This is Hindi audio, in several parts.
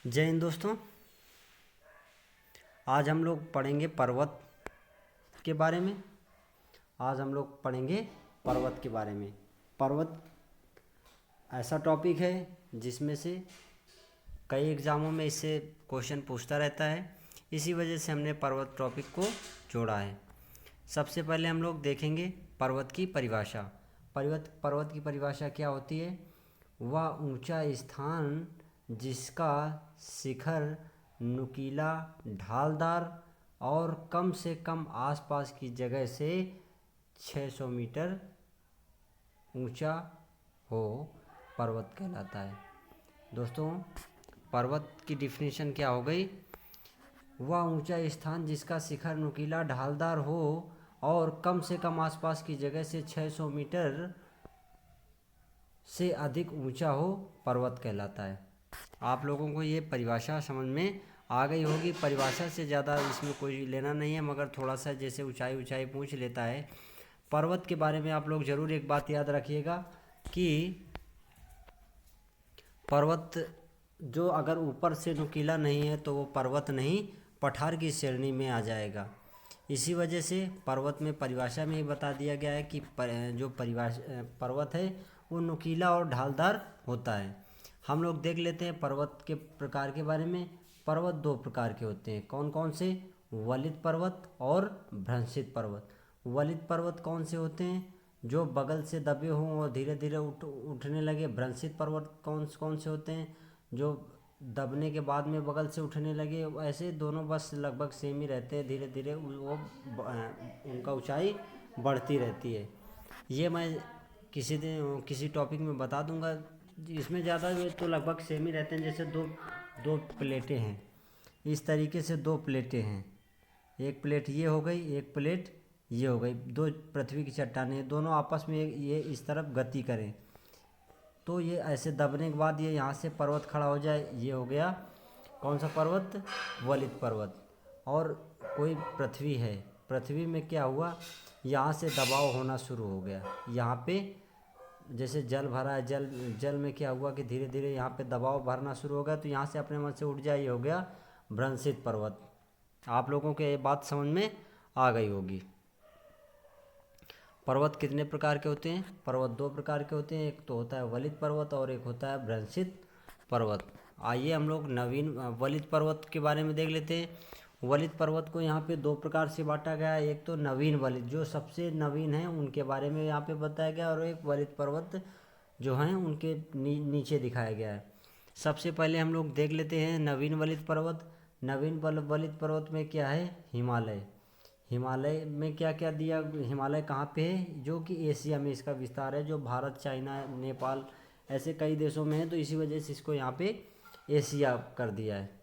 जय हिंद दोस्तों। आज हम लोग पढ़ेंगे पर्वत के बारे में। आज हम लोग पढ़ेंगे पर्वत के बारे में। पर्वत ऐसा टॉपिक है जिसमें से कई एग्ज़ामों में इससे क्वेश्चन पूछता रहता है। इसी वजह से हमने पर्वत टॉपिक को जोड़ा है। सबसे पहले हम लोग देखेंगे पर्वत की परिभाषा। पर्वत की परिभाषा क्या होती है? वह ऊंचा स्थान जिसका शिखर नुकीला, ढालदार और कम से कम आसपास की जगह से 600 मीटर ऊंचा हो, पर्वत कहलाता है। दोस्तों, पर्वत की डिफिनीशन क्या हो गई? वह ऊंचा स्थान जिसका शिखर नुकीला, ढालदार हो और कम से कम आसपास की जगह से 600 मीटर से अधिक ऊंचा हो, पर्वत कहलाता है। आप लोगों को ये परिभाषा समझ में आ गई होगी। परिभाषा से ज़्यादा इसमें कोई लेना नहीं है, मगर थोड़ा सा जैसे ऊंचाई पूछ लेता है। पर्वत के बारे में आप लोग ज़रूर एक बात याद रखिएगा कि पर्वत जो अगर ऊपर से नुकीला नहीं है तो वो पर्वत नहीं, पठार की श्रेणी में आ जाएगा। इसी वजह से पर्वत में परिभाषा में ही बता दिया गया है कि जो पर्वत है वो नुकीला और ढालदार होता है। हम लोग देख लेते हैं पर्वत के प्रकार के बारे में। पर्वत दो प्रकार के होते हैं। कौन कौन से? वलित पर्वत और भ्रंशित पर्वत। वलित पर्वत कौन से होते हैं? जो बगल से दबे हों और धीरे धीरे उठने लगे। भ्रंशित पर्वत कौन कौन से होते हैं? जो दबने के बाद में बगल से उठने लगे। ऐसे दोनों बस लगभग सेम ही रहते हैं, धीरे धीरे वो उनका ऊंचाई बढ़ती रहती है। ये मैं किसी टॉपिक में बता दूंगा। इसमें ज़्यादा तो लगभग सेम ही रहते हैं। जैसे दो दो प्लेटें हैं, इस तरीके से दो प्लेटें हैं। एक प्लेट ये हो गई, एक प्लेट ये हो गई। दो पृथ्वी की चट्टानें, दोनों आपस में ये इस तरफ गति करें तो ये ऐसे दबने के बाद ये यहाँ से पर्वत खड़ा हो जाए। ये हो गया कौन सा पर्वत? वलित पर्वत। और कोई पृथ्वी है, पृथ्वी में क्या हुआ? यहाँ से दबाव होना शुरू हो गया। यहाँ पे जैसे जल भरा है, जल में क्या हुआ कि धीरे धीरे यहाँ पे दबाव भरना शुरू हो गया, तो यहाँ से अपने मन से उठ जाए। ये हो गया भ्रंशित पर्वत। आप लोगों को ये बात समझ में आ गई होगी। पर्वत कितने प्रकार के होते हैं? पर्वत दो प्रकार के होते हैं। एक तो होता है वलित पर्वत और एक होता है भ्रंशित पर्वत। आइए हम लोग नवीन वलित पर्वत के बारे में देख लेते हैं। वलित पर्वत को यहाँ पे दो प्रकार से बांटा गया है। एक तो नवीन वलित, जो सबसे नवीन है उनके बारे में यहाँ पे बताया गया, और एक वलित पर्वत जो हैं उनके नीचे दिखाया गया है। सबसे पहले हम लोग देख लेते हैं नवीन वलित पर्वत। नवीन वलित पर्वत में क्या है? हिमालय। हिमालय में क्या क्या दिया? हिमालय कहाँ पे है? जो कि एशिया में इसका विस्तार है, जो भारत, चाइना, नेपाल ऐसे कई देशों में है, तो इसी वजह से इसको यहाँ पे एशिया कर दिया है।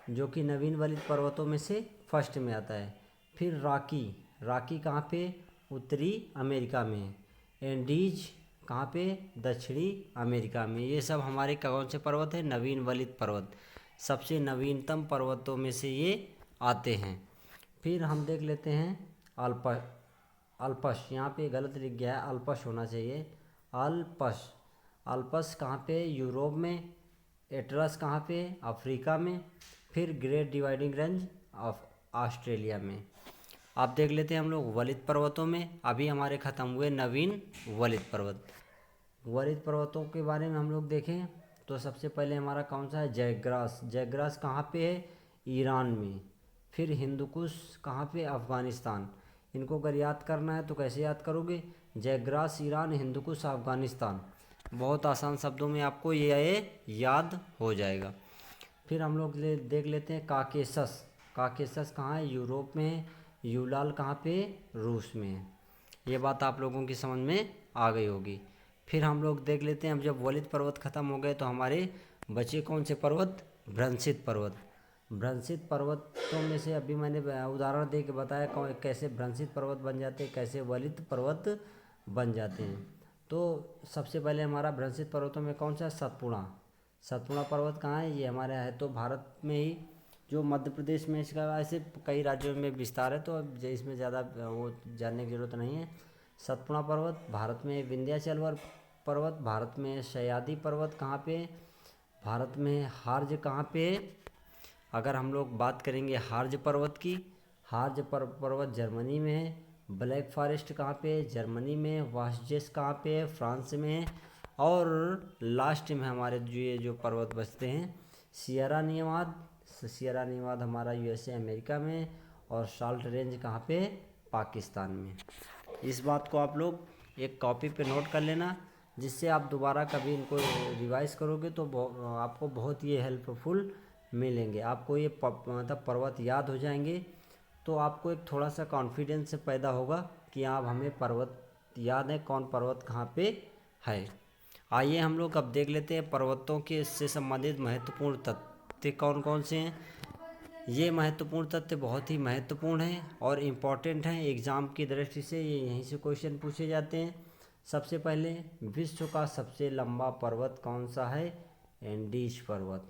जो कि नवीन वलित पर्वतों में से फर्स्ट में आता है। फिर रॉकी। रॉकी कहाँ पे? उत्तरी अमेरिका में है। एंडीज कहाँ पे? दक्षिणी अमेरिका में। ये सब हमारे कौन से पर्वत है? नवीन वलित पर्वत। सबसे नवीनतम पर्वतों में से ये आते हैं। फिर हम देख लेते हैं अल्पस। यहाँ पे गलत लिख गया है, अल्पस होना चाहिए। अल्पस। अल्पस कहाँ पे? यूरोप में। एटलस कहाँ पे? अफ्रीका में। फिर great dividing range of Australia में। अब देख लेते हैं हम लोग वलित पर्वतों में। अभी हमारे ख़त्म हुए नवीन वलित पर्वत। वलित पर्वतों के बारे में हम लोग देखें तो सबसे पहले हमारा कौन सा है? जयग्रास। जयग्रास कहाँ पे है? ईरान में। फिर हिंदुकुश कहाँ पे? अफ़गानिस्तान। इनको अगर याद करना है तो कैसे याद करोगे? जयग्रास, ईरान, हिंदुकुश, अफ़गानिस्तान। बहुत आसान शब्दों में आपको ये याद हो जाएगा। फिर हम लोग देख लेते हैं काकेशस। काकेशस कहाँ है? यूरोप में है। यूलाल कहाँ पे? रूस में है। ये बात आप लोगों की समझ में आ गई होगी। फिर हम लोग देख लेते हैं, अब जब वलित पर्वत ख़त्म हो गए तो हमारे बचे कौन से पर्वत? भ्रंशित पर्वत। भ्रंशित पर्वतों में से अभी मैंने उदाहरण दे के बताया कैसे भ्रंशित पर्वत बन जाते हैं, कैसे वलित पर्वत बन जाते हैं। तो सबसे पहले हमारा भ्रंशित पर्वतों में कौन सा? सतपुड़ा। सतपुड़ा पर्वत कहाँ है? ये हमारे है तो भारत में ही, जो मध्य प्रदेश में इसका ऐसे कई राज्यों में विस्तार है, तो अब इसमें ज़्यादा वो जानने की ज़रूरत नहीं है। सतपुड़ा पर्वत भारत में। विंध्याचल पर्वत भारत में। सह्याद्री पर्वत कहाँ पे? भारत में हार्ज कहाँ पे है? अगर हम लोग बात करेंगे हार्ज पर्वत की, हार्ज पर्वत जर्मनी में है। ब्लैक फॉरेस्ट कहाँ पे है? जर्मनी में है। वास्जेस कहाँ पे है? फ्रांस में है। और लास्ट में हमारे जो पर्वत बचते हैं, सियरा नेवाद, सियरा नेवाद हमारा यूएसए अमेरिका में, और साल्ट रेंज कहाँ पे? पाकिस्तान में। इस बात को आप लोग एक कॉपी पे नोट कर लेना, जिससे आप दोबारा कभी इनको रिवाइज करोगे तो आपको बहुत ये हेल्पफुल मिलेंगे। आपको ये मतलब पर्वत याद हो जाएंगे, तो आपको एक थोड़ा सा कॉन्फिडेंस पैदा होगा कि आप हमें पर्वत याद है, कौन पर्वत कहाँ पे है। आइए हम लोग अब देख लेते हैं पर्वतों के से संबंधित महत्वपूर्ण तथ्य कौन कौन से हैं। ये महत्वपूर्ण तथ्य बहुत ही महत्वपूर्ण हैं और इम्पॉर्टेंट हैं एग्ज़ाम की दृष्टि से, ये यहीं से क्वेश्चन पूछे जाते हैं। सबसे पहले, विश्व का सबसे लंबा पर्वत कौन सा है? एंडीज पर्वत।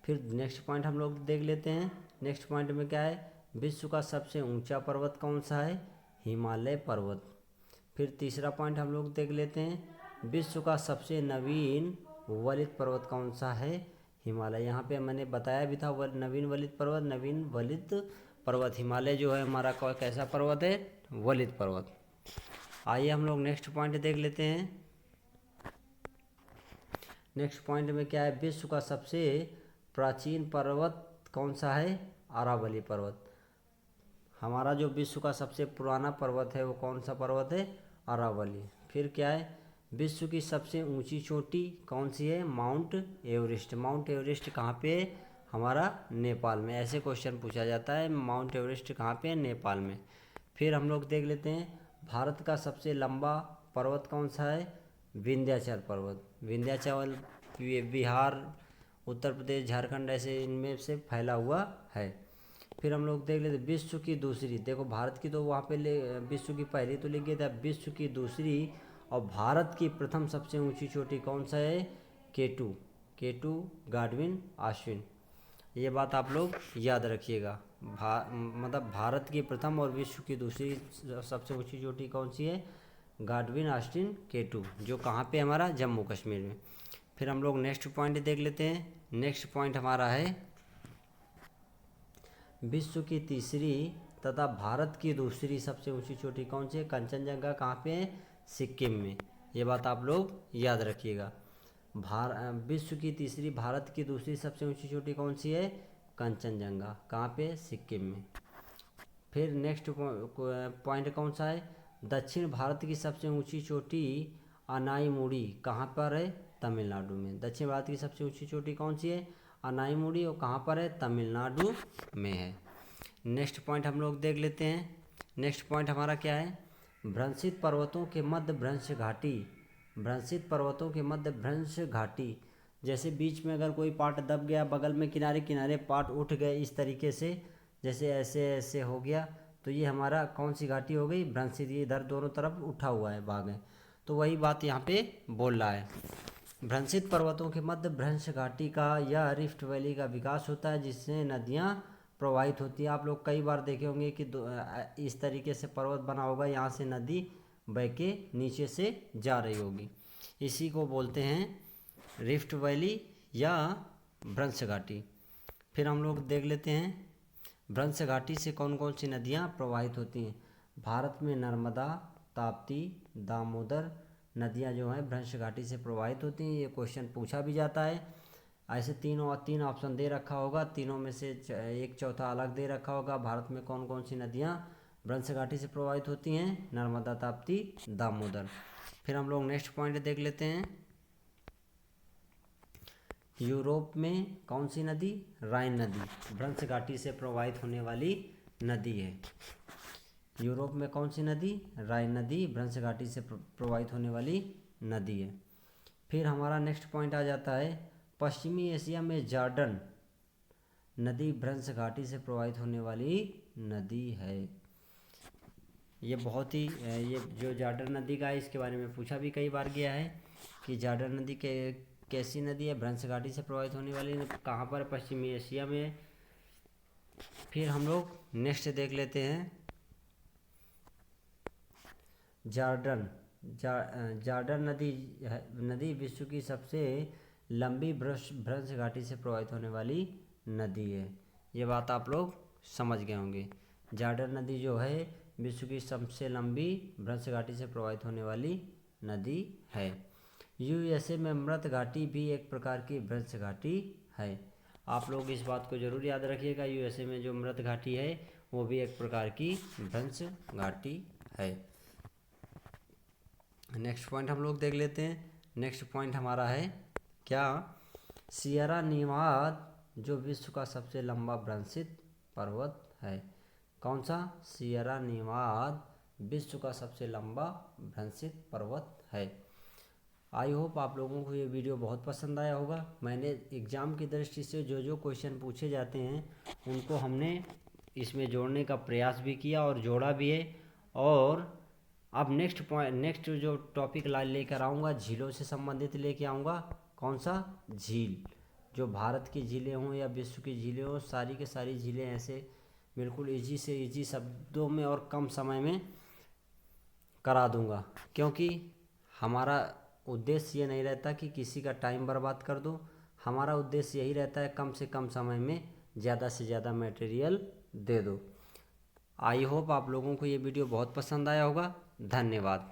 फिर नेक्स्ट पॉइंट हम लोग देख लेते हैं। नेक्स्ट पॉइंट में क्या है? विश्व का सबसे ऊंचा पर्वत कौन सा है? हिमालय पर्वत। फिर तीसरा पॉइंट हम लोग देख लेते हैं, विश्व का सबसे नवीन वलित पर्वत कौन सा है? हिमालय। यहाँ पे मैंने बताया भी था, नवीन वलित पर्वत, नवीन वलित पर्वत हिमालय जो है हमारा कैसा पर्वत है? वलित पर्वत। आइए हम लोग नेक्स्ट पॉइंट देख लेते हैं। नेक्स्ट पॉइंट में क्या है? विश्व का सबसे प्राचीन पर्वत कौन सा है? अरावली पर्वत। हमारा जो विश्व का सबसे पुराना पर्वत है वो कौन सा पर्वत है? अरावली। फिर क्या है? विश्व की सबसे ऊंची चोटी कौन सी है? Mount Everest. माउंट एवरेस्ट कहाँ पे है? हमारा नेपाल में। ऐसे क्वेश्चन पूछा जाता है, माउंट एवरेस्ट कहाँ पे है? नेपाल में। फिर हम लोग देख लेते हैं, भारत का सबसे लंबा पर्वत कौन सा है? विंध्याचल पर्वत। विंध्याचल बिहार, उत्तर प्रदेश, झारखंड ऐसे इनमें से फैला हुआ है। फिर हम लोग देख लेते विश्व की दूसरी, देखो भारत की तो वहाँ पे विश्व की पहली तो लिख गया था, विश्व की दूसरी और भारत की प्रथम सबसे ऊंची चोटी कौन सा है? केटू। केटू गाडविन आश्विन। ये बात आप लोग याद रखिएगा। मतलब भारत की प्रथम और विश्व की दूसरी सबसे ऊंची चोटी कौन सी है? गाडविन आस्टिन केटू, जो कहाँ पे? हमारा जम्मू कश्मीर में। फिर हम लोग नेक्स्ट पॉइंट देख लेते हैं। नेक्स्ट पॉइंट हमारा है, विश्व की तीसरी तथा भारत की दूसरी सबसे ऊंची चोटी कौन सी है? कंचनजंगा कहाँ पे है? सिक्किम में। ये बात आप लोग याद रखिएगा। विश्व की तीसरी, भारत की दूसरी सबसे ऊंची चोटी कौन सी है? कंचनजंगा। कहाँ पे? सिक्किम में। फिर नेक्स्ट पॉइंट कौन सा है? दक्षिण भारत की सबसे ऊंची चोटी अनाईमुड़ी कहाँ पर है? तमिलनाडु में। दक्षिण भारत की सबसे ऊंची चोटी कौन सी है? अनाईमुड़ी, और कहाँ पर है? तमिलनाडु में है। नेक्स्ट पॉइंट हम लोग देख लेते हैं। नेक्स्ट पॉइंट हमारा क्या है? भ्रंशित पर्वतों के मध्य भ्रंश घाटी। भ्रंशित पर्वतों के मध्य भ्रंश घाटी, जैसे बीच में अगर कोई पार्ट दब गया, बगल में किनारे किनारे पार्ट उठ गए इस तरीके से, जैसे ऐसे ऐसे हो गया, तो ये हमारा कौन सी घाटी हो गई? भ्रंशित। ये इधर दोनों तरफ उठा हुआ है भाग है, तो वही बात यहाँ पे बोल रहा है। भ्रंशित पर्वतों के मध्य भ्रंश घाटी का या रिफ्ट वैली का विकास होता है, जिससे नदियाँ प्रवाहित होती है। आप लोग कई बार देखे होंगे कि इस तरीके से पर्वत बना होगा, यहाँ से नदी बह के नीचे से जा रही होगी। इसी को बोलते हैं रिफ्ट वैली या भ्रंश घाटी। फिर हम लोग देख लेते हैं, भ्रंश घाटी से कौन कौन सी नदियाँ प्रवाहित होती हैं। भारत में नर्मदा, ताप्ती, दामोदर नदियाँ जो हैं भ्रंश घाटी से प्रवाहित होती हैं। ये क्वेश्चन पूछा भी जाता है। ऐसे तीन ऑप्शन दे रखा होगा, तीनों में से एक चौथा अलग दे रखा होगा। भारत में कौन कौन सी नदियाँ भ्रंश घाटी से प्रवाहित होती हैं? नर्मदा, ताप्ती, दामोदर। फिर हम लोग नेक्स्ट पॉइंट देख लेते हैं, यूरोप में कौन सी नदी? राइन नदी भ्रंश घाटी से प्रवाहित होने वाली नदी है। यूरोप में कौन सी नदी? राइन नदी भ्रंश घाटी से प्रवाहित होने वाली नदी है। फिर हमारा नेक्स्ट पॉइंट आ जाता है, पश्चिमी एशिया में जॉर्डन नदी भ्रंश घाटी से प्रवाहित होने वाली नदी है। ये बहुत ही ये जो जॉर्डन नदी का है, इसके बारे में पूछा भी कई बार गया है कि जॉर्डन नदी के कैसी नदी है? भ्रंश घाटी से प्रवाहित होने वाली, कहाँ पर? पश्चिमी एशिया में। फिर हम लोग नेक्स्ट देख लेते हैं, जॉर्डन जॉर्डन नदी विश्व की सबसे लंबी भ्रंश घाटी से प्रवाहित होने वाली नदी है। ये बात आप लोग समझ गए होंगे। जॉर्डन नदी जो है विश्व की सबसे लंबी भ्रंश घाटी से प्रवाहित होने वाली नदी है। यूएसए में मृत घाटी भी एक प्रकार की भ्रंश घाटी है। आप लोग इस बात को जरूर याद रखिएगा, यूएसए में जो मृत घाटी है वो भी एक प्रकार की भ्रंश घाटी है। नेक्स्ट पॉइंट हम लोग देख लेते हैं। नेक्स्ट पॉइंट हमारा है क्या, सियरा नेवादा जो विश्व का सबसे लंबा भ्रंशित पर्वत है। कौन सा? सियरा नेवादा विश्व का सबसे लंबा भ्रंशित पर्वत है। आई होप आप लोगों को ये वीडियो बहुत पसंद आया होगा। मैंने एग्ज़ाम की दृष्टि से जो जो क्वेश्चन पूछे जाते हैं उनको हमने इसमें जोड़ने का प्रयास भी किया और जोड़ा भी है। और अब नेक्स्ट जो टॉपिक लेकर आऊँगा झीलों से संबंधित लेके आऊँगा। कौन सा? झील। जो भारत की झीलें हों या विश्व की झीलें हों, सारी के सारी झीलें ऐसे बिल्कुल इजी से इजी शब्दों में और कम समय में करा दूँगा, क्योंकि हमारा उद्देश्य ये नहीं रहता कि किसी का टाइम बर्बाद कर दो। हमारा उद्देश्य यही रहता है कम से कम समय में ज़्यादा से ज़्यादा मटेरियल दे दो। आई होप आप लोगों को ये वीडियो बहुत पसंद आया होगा। धन्यवाद।